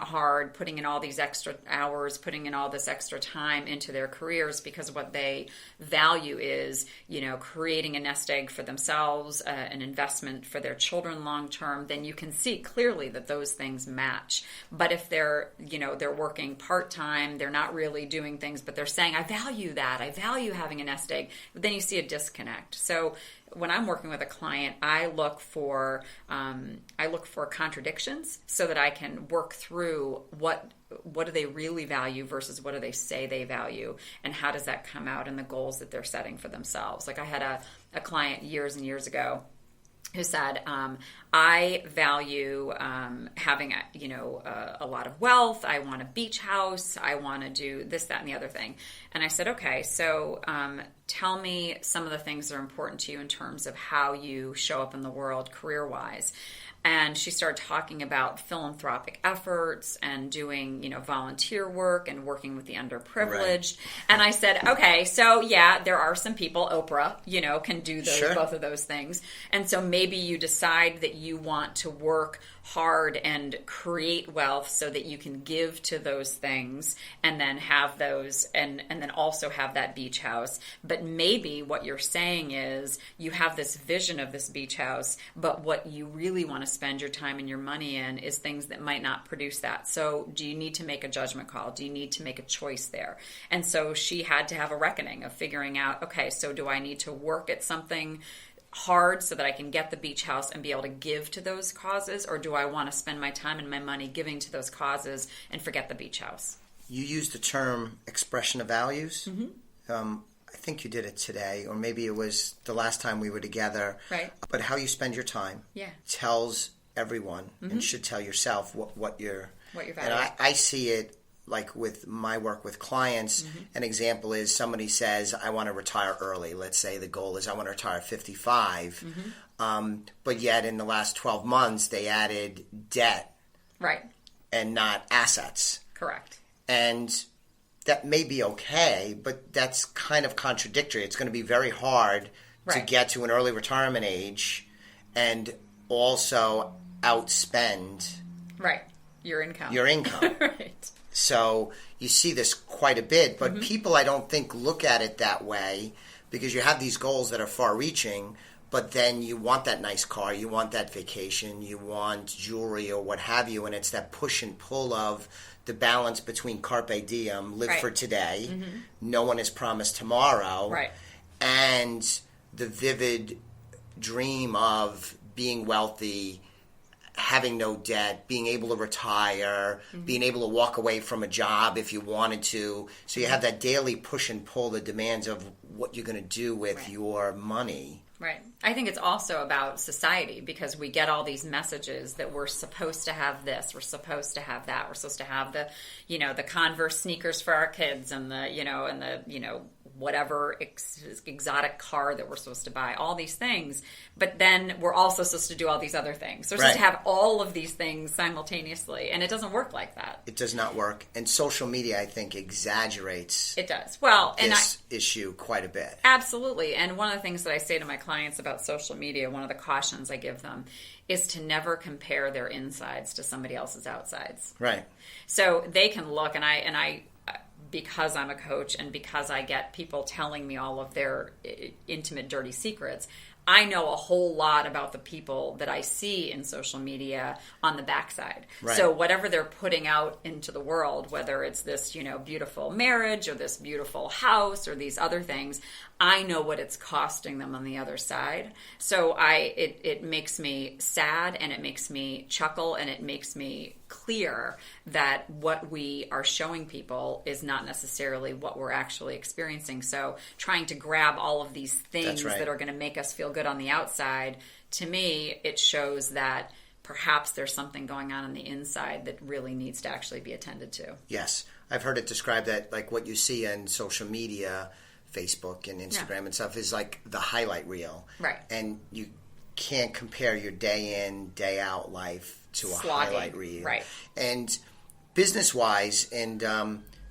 hard, putting in all these extra hours, putting in all this extra time into their careers because what they value is, creating a nest egg for themselves, an investment for their children long term, then you can see clearly that those things match. But if they're working part-time, they're not really doing things, but they're saying, I value that, I value having a nest egg, then you see a disconnect. So when I'm working with a client, I look for contradictions so that I can work through what do they really value versus what do they say they value, and how does that come out in the goals that they're setting for themselves. Like I had a client years and years ago who said, I value having a lot of wealth. I want a beach house. I want to do this, that, and the other thing. And I said, okay, so tell me some of the things that are important to you in terms of how you show up in the world career-wise. And she started talking about philanthropic efforts and doing, volunteer work and working with the underprivileged. Right. And I said, okay, so yeah, there are some people, Oprah, can do both of those things. And so maybe you decide that you want to work hard and create wealth so that you can give to those things and then have those and then also have that beach house. But maybe what you're saying is you have this vision of this beach house, but what you really want to spend your time and your money in is things that might not produce that. So do you need to make a judgment call? Do you need to make a choice there? And so she had to have a reckoning of figuring out, okay, so do I need to work at something hard so that I can get the beach house and be able to give to those causes, or do I want to spend my time and my money giving to those causes and forget the beach house? You used the term expression of values. Mm-hmm. I think you did it today, or maybe it was the last time we were together. Right. But how you spend your time tells everyone, mm-hmm. and should tell yourself what your value. And I see it like with my work with clients. Mm-hmm. An example is somebody says, I want to retire early. Let's say the goal is I want to retire at 55. Mm-hmm. But yet in the last 12 months, they added debt. Right. And not assets. Correct. And that may be okay, but that's kind of contradictory. It's going to be very hard to get to an early retirement age and also outspend your income. Right. So you see this quite a bit, but mm-hmm. people I don't think look at it that way, because you have these goals that are far-reaching, but then you want that nice car, you want that vacation, you want jewelry or what have you, and it's that push and pull of the balance between carpe diem, live for today, mm-hmm. no one is promised tomorrow, and the vivid dream of being wealthy, having no debt, being able to retire, mm-hmm. being able to walk away from a job if you wanted to. So you have that daily push and pull, the demands of what you're going to do with your money. Right. I think it's also about society, because we get all these messages that we're supposed to have this, we're supposed to have that, we're supposed to have the, the Converse sneakers for our kids and the, whatever exotic car that we're supposed to buy, all these things. But then we're also supposed to do all these other things. So we're supposed to have all of these things simultaneously, and it doesn't work like that. It does not work. And social media, I think, exaggerates this issue quite a bit. Absolutely. And one of the things that I say to my clients about social media, one of the cautions I give them, is to never compare their insides to somebody else's outsides. Right. So they can look, and I because I'm a coach and because I get people telling me all of their intimate, dirty secrets, I know a whole lot about the people that I see in social media on the backside. Right. So whatever they're putting out into the world, whether it's this, beautiful marriage or this beautiful house or these other things, I know what it's costing them on the other side. So it makes me sad, and it makes me chuckle, and it makes me clear that what we are showing people is not necessarily what we're actually experiencing. So trying to grab all of these things that are going to make us feel good on the outside, to me, it shows that perhaps there's something going on the inside that really needs to actually be attended to. Yes. I've heard it described that like what you see on social media, Facebook and Instagram and stuff, is like the highlight reel. Right. And you can't compare your day in, day out life to a highlight reel. Right. And business-wise, and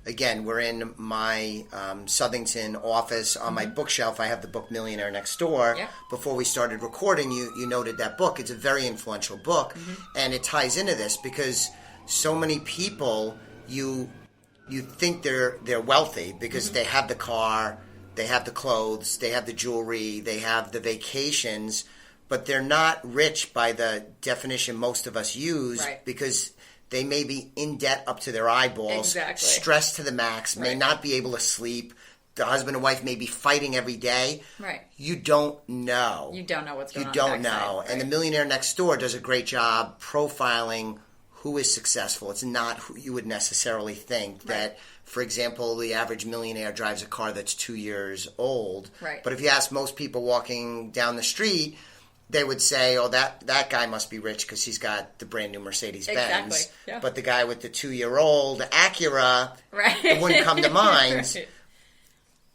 again, we're in my Southington office. On my bookshelf, I have the book Millionaire Next Door. Yep. Before we started recording, you noted that book. It's a very influential book, and it ties into this because so many people, you think they're wealthy because they have the car, they have the clothes, they have the jewelry, they have the vacations, but they're not rich by the definition most of us use, because they may be in debt up to their eyeballs, stressed to the max, may not be able to sleep. The husband and wife may be fighting every day. Right. You don't know. You don't know what's going on. You don't know. And the Millionaire Next Door does a great job profiling who is successful. It's not who you would necessarily think that, for example, the average millionaire drives a car that's 2 years old. Right. But if you ask most people walking down the street, they would say, oh, that guy must be rich because he's got the brand new Mercedes-Benz. Exactly. Yeah. But the guy with the 2-year-old Acura, it wouldn't come to mind.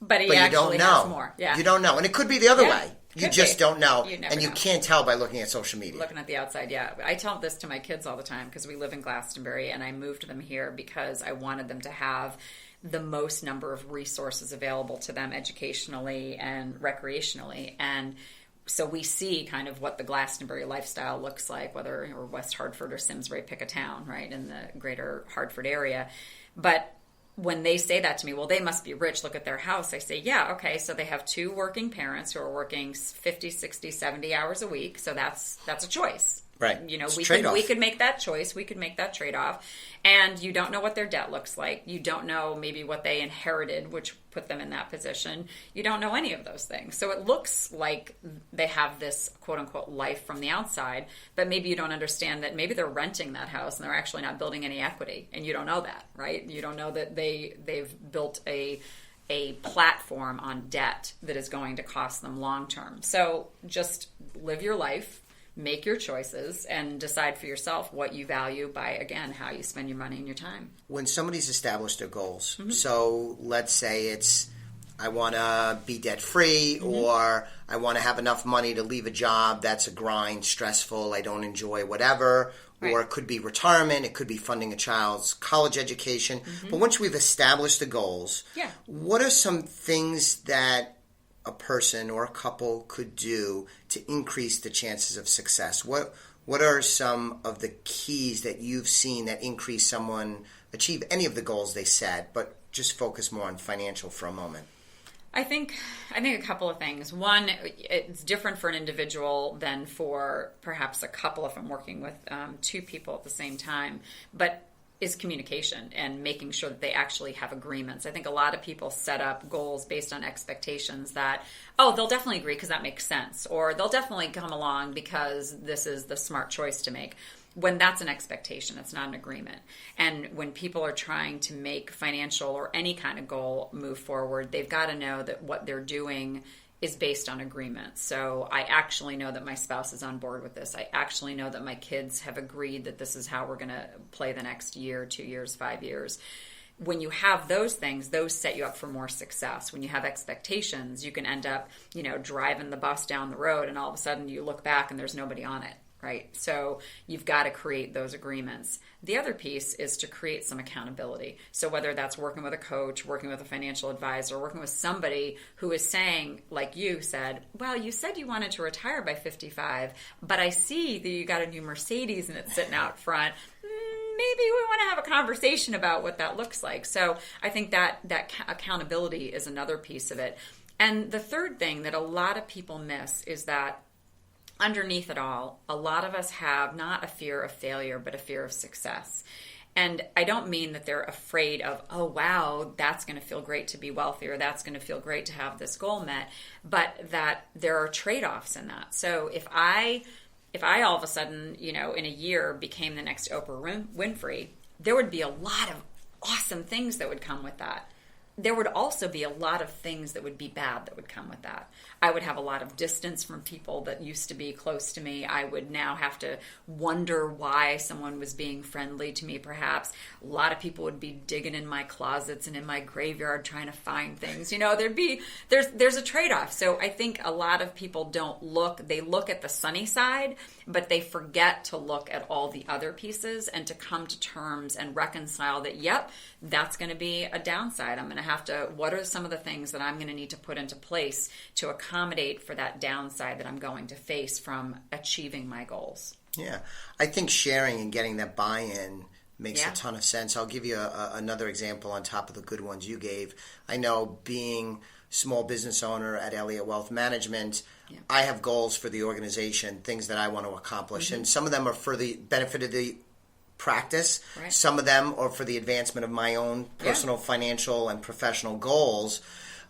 But he actually has more. Yeah. You don't know. And it could be the other way. You just don't know. You never and you know. Can't tell by looking at social media. Looking at the outside, yeah. I tell this to my kids all the time because we live in Glastonbury, and I moved them here because I wanted them to have the most number of resources available to them educationally and recreationally. And so we see kind of what the Glastonbury lifestyle looks like, whether or West Hartford or Simsbury, pick a town, right, in the greater Hartford area. But when they say that to me, well, they must be rich, look at their house, I say, yeah, okay, so they have 2 working parents who are working 50, 60, 70 hours a week, so that's a choice. Right. You know, it's we could make that choice. We could make that trade-off. And you don't know what their debt looks like. You don't know maybe what they inherited, which put them in that position. You don't know any of those things. So it looks like they have this quote-unquote life from the outside, but maybe you don't understand that maybe they're renting that house and they're actually not building any equity. And you don't know that, right? You don't know that they've built a platform on debt that is going to cost them long-term. So just live your life. Make your choices and decide for yourself what you value by, again, how you spend your money and your time. When somebody's established their goals, so let's say it's, I want to be debt-free, or I want to have enough money to leave a job that's a grind, stressful, I don't enjoy, whatever, or it could be retirement, it could be funding a child's college education. But once we've established the goals, what are some things that a person or a couple could do to increase the chances of success? What are some of the keys that you've seen that increase someone achieve any of the goals they set, but just focus more on financial for a moment? I think a couple of things. One, it's different for an individual than for perhaps a couple if I'm working with 2 people at the same time. But is communication and making sure that they actually have agreements. I think a lot of people set up goals based on expectations that, oh, they'll definitely agree because that makes sense, or they'll definitely come along because this is the smart choice to make. When that's an expectation, it's not an agreement. And when people are trying to make financial or any kind of goal move forward, they've got to know that what they're doing is based on agreement. So I actually know that my spouse is on board with this. I actually know that my kids have agreed that this is how we're going to play the next year, 2 years, 5 years. When you have those things, those set you up for more success. When you have expectations, you can end up, driving the bus down the road and all of a sudden you look back and there's nobody on it. Right? So you've got to create those agreements. The other piece is to create some accountability. So whether that's working with a coach, working with a financial advisor, working with somebody who is saying, like you said, well, you said you wanted to retire by 55, but I see that you got a new Mercedes and it's sitting out front. Maybe we want to have a conversation about what that looks like. So I think that accountability is another piece of it. And the third thing that a lot of people miss is that underneath it all, a lot of us have not a fear of failure, but a fear of success. And I don't mean that they're afraid of, oh, wow, that's going to feel great to be wealthy, or that's going to feel great to have this goal met, but that there are trade-offs in that. So if I all of a sudden, in a year became the next Oprah Winfrey, there would be a lot of awesome things that would come with that. There would also be a lot of things that would be bad that would come with that. I would have a lot of distance from people that used to be close to me. I would now have to wonder why someone was being friendly to me, perhaps. A lot of people would be digging in my closets and in my graveyard trying to find things. There's a trade-off. So I think a lot of people they look at the sunny side, but they forget to look at all the other pieces and to come to terms and reconcile that, yep, that's going to be a downside. I'm going to have to, what are some of the things that I'm going to need to put into place to accommodate for that downside that I'm going to face from achieving my goals? Yeah. I think sharing and getting that buy-in makes a ton of sense. I'll give you another example on top of the good ones you gave. I know, being small business owner at Elliott Wealth Management, I have goals for the organization, things that I want to accomplish. And some of them are for the benefit of the practice. Right. Some of them are for the advancement of my own personal, financial, and professional goals.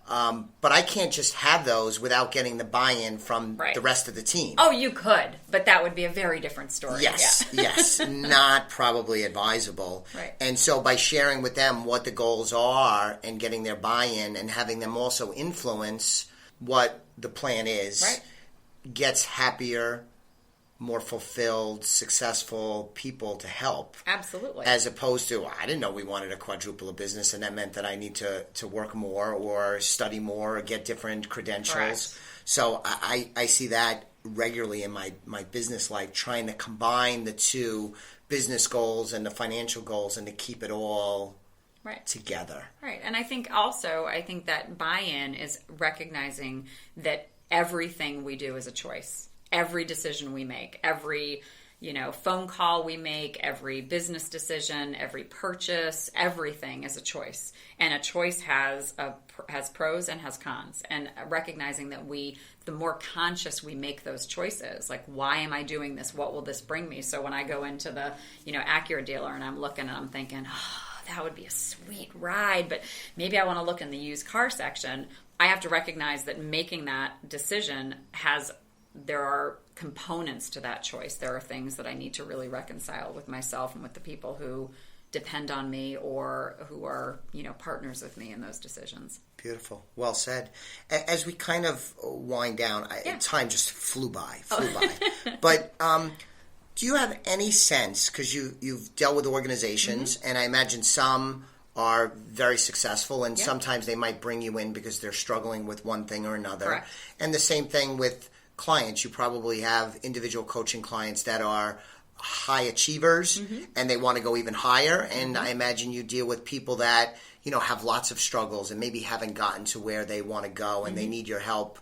But I can't just have those without getting the buy-in from the rest of the team. Oh, you could, but that would be a very different story. Yes, yes, not probably advisable. Right. And so by sharing with them what the goals are and getting their buy-in and having them also influence what the plan is, gets happier, more fulfilled, successful people to help. Absolutely. As opposed to, I didn't know we wanted to quadruple a business, and that meant that I need to work more or study more or get different credentials. Correct. So I see that regularly in my business life, trying to combine the two business goals and the financial goals and to keep it all together. Right. And I think that buy-in is recognizing that everything we do is a choice. Every decision we make, every phone call we make, every business decision, every purchase, everything is a choice. And a choice has pros and has cons. And recognizing that the more conscious we make those choices, like, why am I doing this? What will this bring me? So when I go into the Acura dealer and I'm looking and I'm thinking, that would be a sweet ride, but maybe I want to look in the used car section. I have to recognize that making that decision there are components to that choice. There are things that I need to really reconcile with myself and with the people who depend on me or who are, partners with me in those decisions. Beautiful. Well said. As we kind of wind down, time just flew by. But do you have any sense, because you've dealt with organizations, and I imagine some are very successful, and sometimes they might bring you in because they're struggling with one thing or another. Correct. And the same thing with clients. You probably have individual coaching clients that are high achievers and they want to go even higher. And I imagine you deal with people that, have lots of struggles and maybe haven't gotten to where they want to go and they need your help,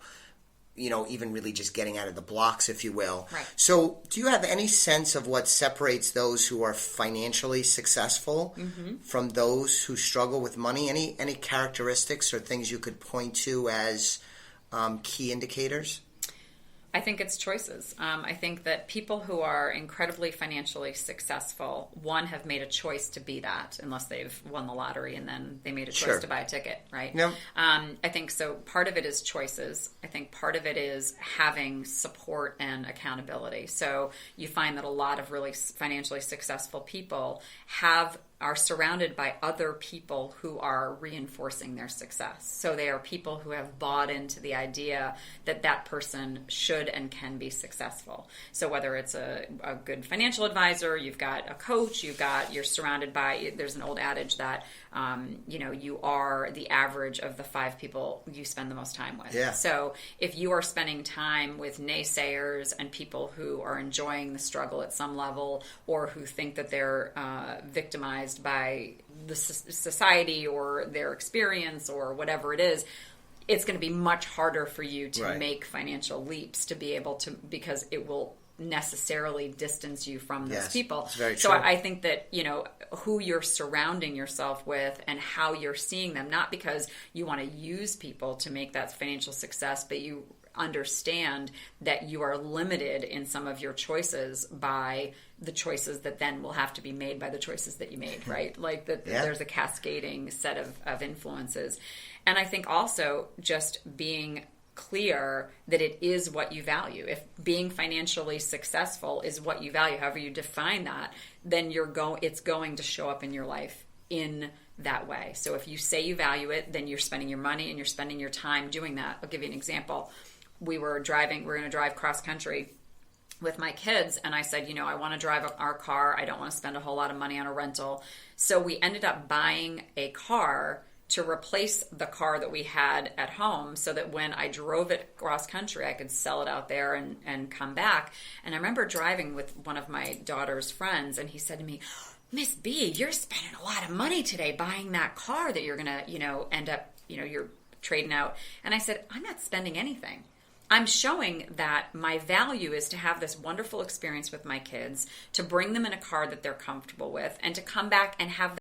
even really just getting out of the blocks, if you will. Right. So do you have any sense of what separates those who are financially successful from those who struggle with money? Any characteristics or things you could point to as key indicators? I think it's choices. I think that people who are incredibly financially successful, one, have made a choice to be that, unless they've won the lottery and then they made a choice to buy a ticket, right? Yep. I think so. Part of it is choices. I think part of it is having support and accountability. So you find that a lot of really financially successful people are surrounded by other people who are reinforcing their success. So they are people who have bought into the idea that that person should and can be successful. So whether it's a good financial advisor, you've got a coach, you're surrounded by, there's an old adage that, you are the average of the 5 people you spend the most time with. Yeah. So if you are spending time with naysayers and people who are enjoying the struggle at some level, or who think that they're victimized by the society or their experience or whatever it is, it's going to be much harder for you to make financial leaps to be able to, because it will necessarily distance you from those people. It's very true. So I think that, who you're surrounding yourself with and how you're seeing them, not because you want to use people to make that financial success, but you understand that you are limited in some of your choices by the choices that then will have to be made by the choices that you made, right? Like that there's a cascading set of influences. And I think also just being clear that it is what you value. If being financially successful is what you value, however you define that, then it's going to show up in your life in that way. So if you say you value it, then you're spending your money and you're spending your time doing that. I'll give you an example. We're going to drive cross country with my kids, and I said, I want to drive our car. I don't want to spend a whole lot of money on a rental. So we ended up buying a car to replace the car that we had at home, so that when I drove it cross country, I could sell it out there and come back. And I remember driving with one of my daughter's friends, and he said to me, Miss B, you're spending a lot of money today buying that car that you're going to, end up, you're trading out. And I said, I'm not spending anything. I'm showing that my value is to have this wonderful experience with my kids, to bring them in a car that they're comfortable with, and to come back and have